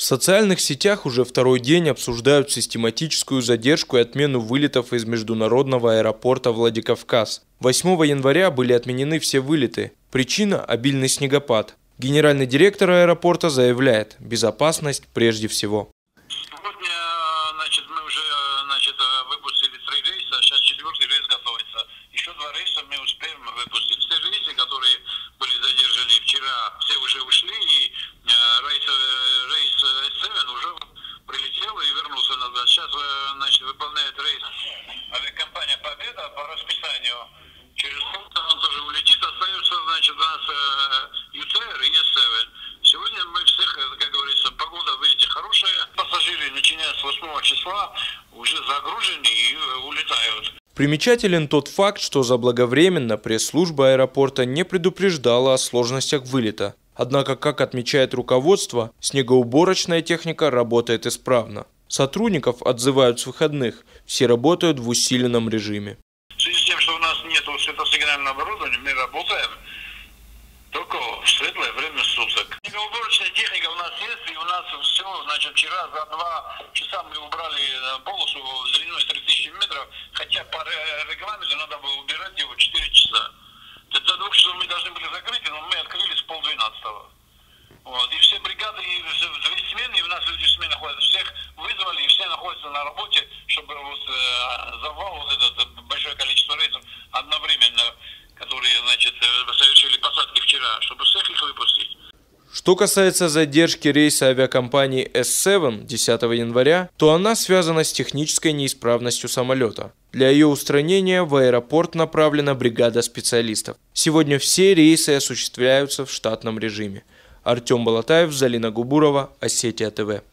социальных сетях уже второй день обсуждают систематическую задержку и отмену вылетов из международного аэропорта Владикавказ. 8 января были отменены все вылеты. Причина – обильный снегопад. Генеральный директор аэропорта заявляет – безопасность прежде всего. Сегодня мы уже выпустили 3 рейса, сейчас 4-й рейс готовится. Еще 2 рейса мы успеем выпустить. Все рейсы, которые были задержаны вчера, все уже ушли, и рейс S7 уже прилетел и вернулся назад. Сейчас выполняет рейс авиакомпания «Победа» по расписанию. Через полчаса он тоже улетит, остается у нас UTR и S7. Сегодня мы всех, как говорится, погода, видите, хорошая. Пассажиры, начиная с 8 числа, уже загружены и улетают. Примечателен тот факт, что заблаговременно пресс-служба аэропорта не предупреждала о сложностях вылета. Однако, как отмечает руководство, снегоуборочная техника работает исправно. Сотрудников отзывают с выходных, все работают в усиленном режиме. В связи с тем, что у нас нет светосигнального оборудования, мы работаем только в светлое время суток. Снегоуборочная техника у нас есть, и у нас все, вчера за 2 часа мы убрали полосу длиной 3000 метров, хотя по регламенту надо было убирать его 4 часа. До 2 часов мы должны были закрыть, но мы открылись в 11:30. И все бригады, и 2 смены, и у нас люди в смене находятся, всех вызвали, и все находятся на работе, чтобы завал, этот большое количество рейсов одновременно, которые, совершили посадки вчера, чтобы всех их выпустить. Что касается задержки рейса авиакомпании S7 10 января, то она связана с технической неисправностью самолета. Для ее устранения в аэропорт направлена бригада специалистов. Сегодня все рейсы осуществляются в штатном режиме. Артем Балатаев, Залина Губурова, Осетия ТВ.